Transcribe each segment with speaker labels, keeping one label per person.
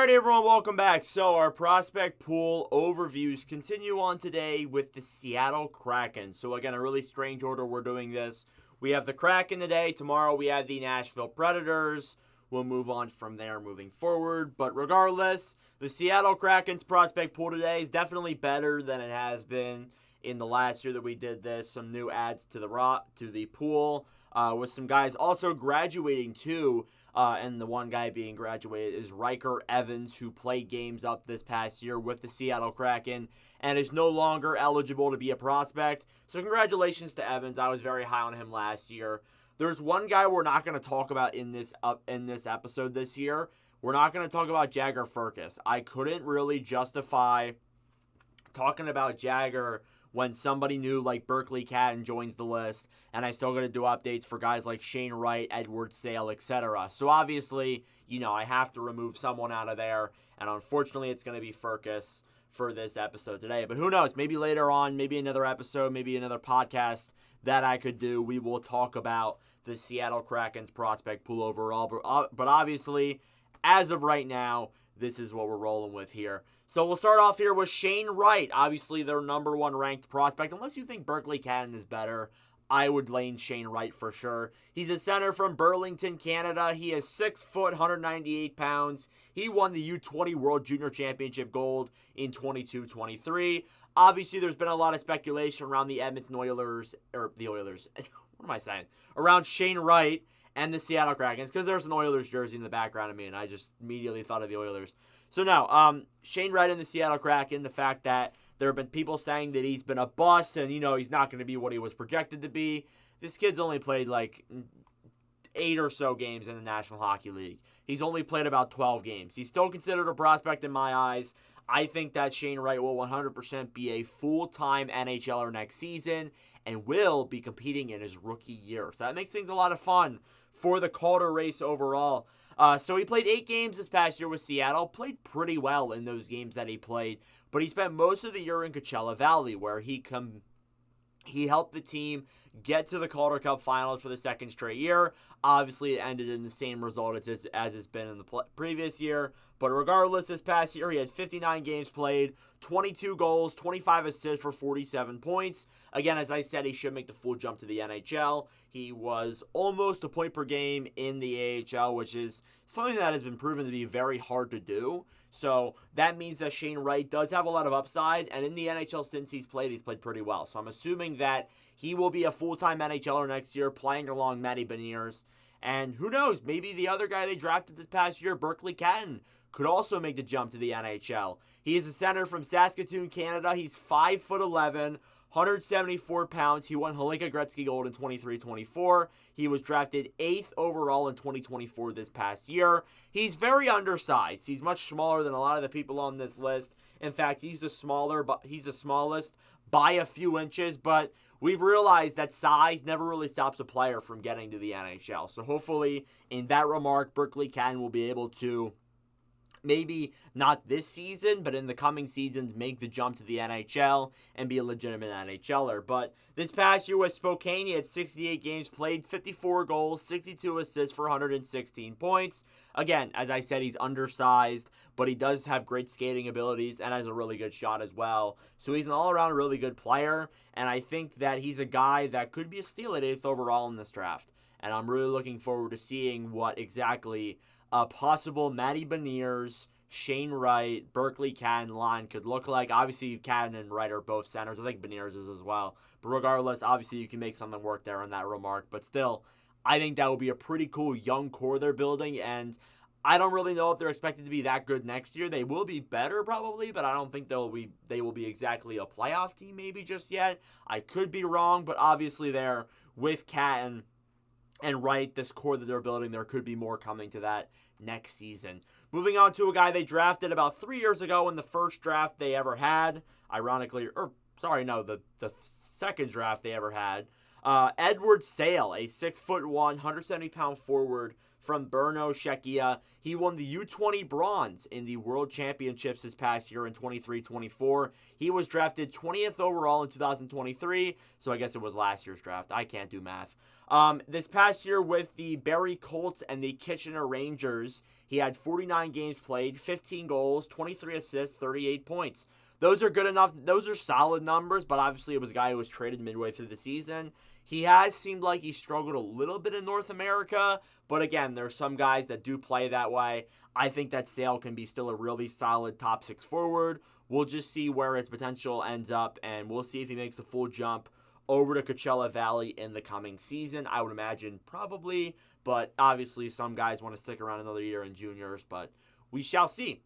Speaker 1: Alright everyone, welcome back. So our prospect pool overviews continue on today with the Seattle Kraken. So again, a really strange order we're doing this. We have the Kraken today. Tomorrow we have the Nashville Predators. We'll move on from there moving forward. But regardless, the Seattle Kraken's prospect pool today is definitely better than it has been in the last year that we did this. Some new adds to the pool with some guys also graduating too. And the one guy being graduated is Riker Evans, who played games up this past year with the Seattle Kraken and is no longer eligible to be a prospect. So congratulations to Evans. I was very high on him last year. There's one guy we're not going to talk about in this episode this year. We're not going to talk about Jagger Firkus. I couldn't really justify talking about Jagger when somebody new like Berkeley Catton joins the list, and I still got to do updates for guys like Shane Wright, Edward Sale, etc. So obviously, I have to remove someone out of there, and unfortunately it's going to be Firkus for this episode today. But who knows, maybe later on, maybe another episode, maybe another podcast that I could do, we will talk about the Seattle Kraken's prospect pool overall. But obviously, as of right now, this is what we're rolling with here. So we'll start off here with Shane Wright. Obviously, their number one ranked prospect. Unless you think Berkeley Catton is better, I would lane Shane Wright for sure. He's a center from Burlington, Canada. He is 6 foot, 198 pounds. He won the U20 World Junior Championship gold in 22-23. Obviously, there's been a lot of speculation around the Edmonton Oilers, what am I saying? Around Shane Wright and the Seattle Kraken, because there's an Oilers jersey in the background of me, and I just immediately thought of the Oilers. So now, Shane Wright and the Seattle Kraken, the fact that there have been people saying that he's been a bust and, he's not going to be what he was projected to be. This kid's only played like 8 or so games in the National Hockey League. He's only played about 12 games. He's still considered a prospect in my eyes. I think that Shane Wright will 100% be a full-time NHLer next season and will be competing in his rookie year. So that makes things a lot of fun for the Calder race overall. So he played 8 games this past year with Seattle, played pretty well in those games that he played, but he spent most of the year in Coachella Valley, where he helped the team get to the Calder Cup Finals for the second straight year. Obviously, it ended in the same result as it's been in the previous year. But regardless, this past year, he had 59 games played, 22 goals, 25 assists for 47 points. Again, as I said, he should make the full jump to the NHL. He was almost a point per game in the AHL, which is something that has been proven to be very hard to do. So that means that Shane Wright does have a lot of upside, and in the NHL since he's played pretty well. So I'm assuming that he will be a full-time NHLer next year, playing along Matty Beniers. And who knows, maybe the other guy they drafted this past year, Berkeley Catton, could also make the jump to the NHL. He is a center from Saskatoon, Canada. He's 5'11", 174 pounds. He won Hlinka Gretzky Gold in 23-24. He was drafted 8th overall in 2024 this past year. He's very undersized. He's much smaller than a lot of the people on this list. In fact, he's the smallest by a few inches, but we've realized that size never really stops a player from getting to the NHL. So hopefully, in that remark, Berkeley Catton will be able to, maybe not this season, but in the coming seasons, make the jump to the NHL and be a legitimate NHLer. But this past year with Spokane, he had 68 games played, 54 goals, 62 assists for 116 points. Again, as I said, he's undersized, but he does have great skating abilities and has a really good shot as well. So he's an all-around really good player, and I think that he's a guy that could be a steal at 8th overall in this draft. And I'm really looking forward to seeing what exactly a possible Matty Beniers, Shane Wright, Berkeley Catton line could look like. Obviously, Catton and Wright are both centers. I think Beniers is as well. But regardless, obviously you can make something work there in that remark. But still, I think that would be a pretty cool young core they're building. And I don't really know if they're expected to be that good next year. They will be better probably, but I don't think they will be exactly a playoff team maybe just yet. I could be wrong, but obviously they're with Catton and Wright, this core that they're building, there could be more coming to that next season. Moving on to a guy they drafted about 3 years ago in the first draft they ever had. The second draft they ever had. Edward Sale, a 6'1", 170-pound forward, from Brno Shekia. He won the U20 bronze in the World Championships this past year in 23-24. He was drafted 20th overall in 2023, so I guess it was last year's draft. I can't do math. This past year with the Barrie Colts and the Kitchener Rangers, he had 49 games played, 15 goals, 23 assists, 38 points. Those are good enough. Those are solid numbers, but obviously it was a guy who was traded midway through the season. He has seemed like he struggled a little bit in North America, but again, there's some guys that do play that way. I think that Sale can be still a really solid top 6 forward. We'll just see where his potential ends up, and we'll see if he makes the full jump over to Coachella Valley in the coming season. I would imagine probably, but obviously some guys want to stick around another year in juniors, but we shall see.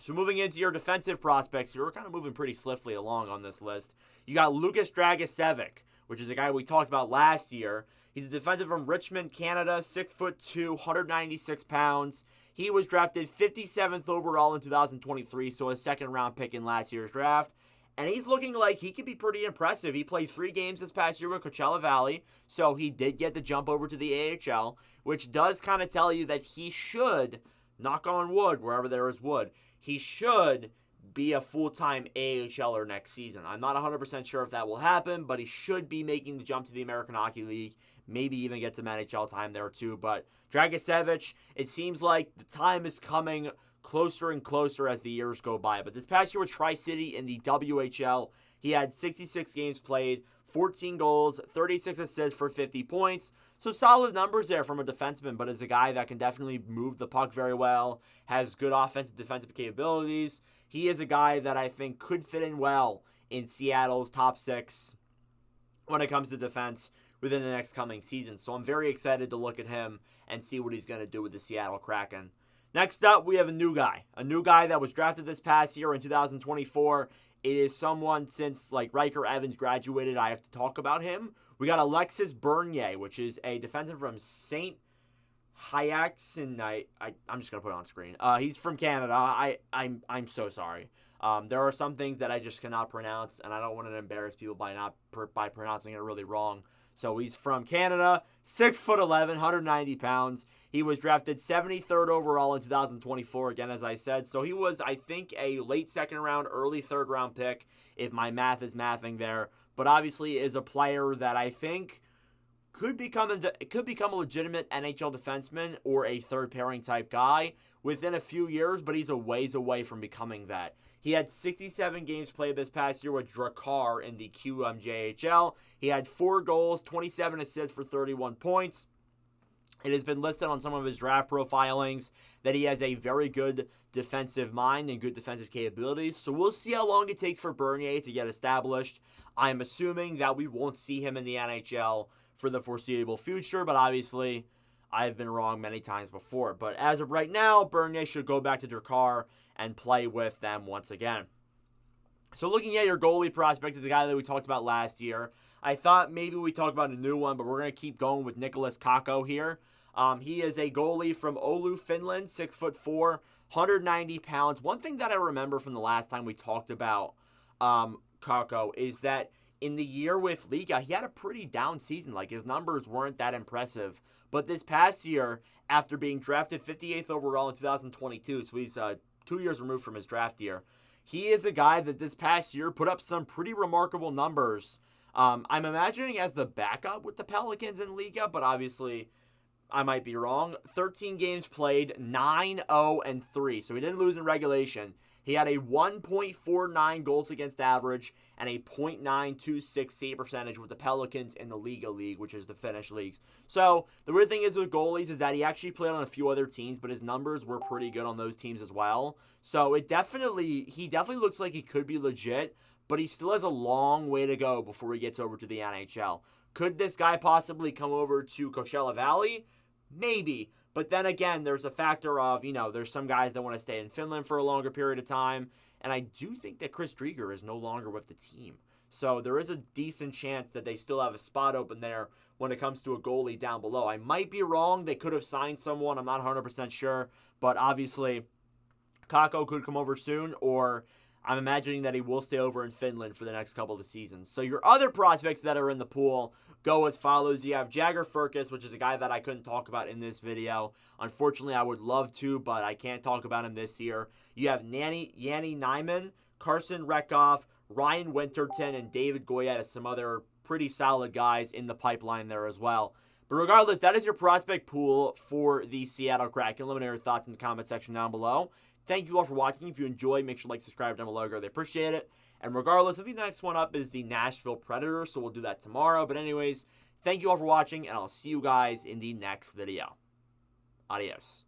Speaker 1: So moving into your defensive prospects, you're kind of moving pretty swiftly along on this list. You got Lukas Dragicevic, which is a guy we talked about last year. He's a defensive from Richmond, Canada, 6'2", 196 pounds. He was drafted 57th overall in 2023, so a second-round pick in last year's draft. And he's looking like he could be pretty impressive. He played 3 games this past year with Coachella Valley, so he did get the jump over to the AHL, which does kind of tell you that he should, knock on wood, wherever there is wood, he should be a full-time AHLer next season. I'm not 100% sure if that will happen, but he should be making the jump to the American Hockey League, maybe even get some NHL time there too. But Dragicevic, it seems like the time is coming closer and closer as the years go by. But this past year with Tri-City in the WHL, he had 66 games played, 14 goals, 36 assists for 50 points. So solid numbers there from a defenseman, but is a guy that can definitely move the puck very well, has good offensive defensive capabilities. He is a guy that I think could fit in well in Seattle's top 6 when it comes to defense within the next coming season. So I'm very excited to look at him and see what he's going to do with the Seattle Kraken. Next up, we have a new guy that was drafted this past year in 2024. It is someone since like Riker Evans graduated, I have to talk about him. We got Alexis Bernier, which is a defensive from St. Hyacinthe. I'm just gonna put it on screen. He's from Canada. I'm so sorry. There are some things that I just cannot pronounce, and I don't want to embarrass people by pronouncing it really wrong. So he's from Canada, 6'11", 190 pounds. He was drafted 73rd overall in 2024, again, as I said. So he was, I think, a late second round, early third round pick, if my math is mathing there. But obviously is a player that I think could become a legitimate NHL defenseman or a third pairing type guy within a few years, but he's a ways away from becoming that. He had 67 games played this past year with Drakkar in the QMJHL. He had 4 goals, 27 assists for 31 points. It has been listed on some of his draft profilings that he has a very good defensive mind and good defensive capabilities. So we'll see how long it takes for Bernier to get established. I'm assuming that we won't see him in the NHL for the foreseeable future, but obviously I've been wrong many times before. But as of right now, Bernier should go back to Drakkar and play with them once again. So looking at your goalie prospect is a guy that we talked about last year. I thought maybe we talked about a new one, but we're going to keep going with Nicholas Kakko here. He is a goalie from Oulu, Finland, 6'4", 190 pounds. One thing that I remember from the last time we talked about Kakko is that in the year with Liga, he had a pretty down season. Like, his numbers weren't that impressive. But this past year, after being drafted 58th overall in 2022, so he's 2 years removed from his draft year, he is a guy that this past year put up some pretty remarkable numbers. I'm imagining as the backup with the Pelicans in Liga, but obviously I might be wrong. 13 games played, 9-0-3, so he didn't lose in regulation. He had a 1.49 goals against average and a .926 save percentage with the Pelicans in the Liga League, which is the Finnish leagues. So the weird thing is with goalies is that he actually played on a few other teams, but his numbers were pretty good on those teams as well. So he definitely looks like he could be legit, but he still has a long way to go before he gets over to the NHL. Could this guy possibly come over to Coachella Valley? Maybe. But then again, there's a factor of, there's some guys that want to stay in Finland for a longer period of time. And I do think that Chris Drieger is no longer with the team. So there is a decent chance that they still have a spot open there when it comes to a goalie down below. I might be wrong. They could have signed someone. I'm not 100% sure. But obviously, Kakko could come over soon. Or I'm imagining that he will stay over in Finland for the next couple of seasons. So your other prospects that are in the pool go as follows. You have Jagger Firkus, which is a guy that I couldn't talk about in this video. Unfortunately, I would love to, but I can't talk about him this year. You have Yanni Nyman, Carson Rekoff, Ryan Winterton, and David Goyette as some other pretty solid guys in the pipeline there as well. But regardless, that is your prospect pool for the Seattle Kraken. Let me know your thoughts in the comment section down below. Thank you all for watching. If you enjoyed, make sure to like, subscribe down below. I really appreciate it. And regardless, I think the next one up is the Nashville Predators, so we'll do that tomorrow. But anyways, thank you all for watching, and I'll see you guys in the next video. Adios.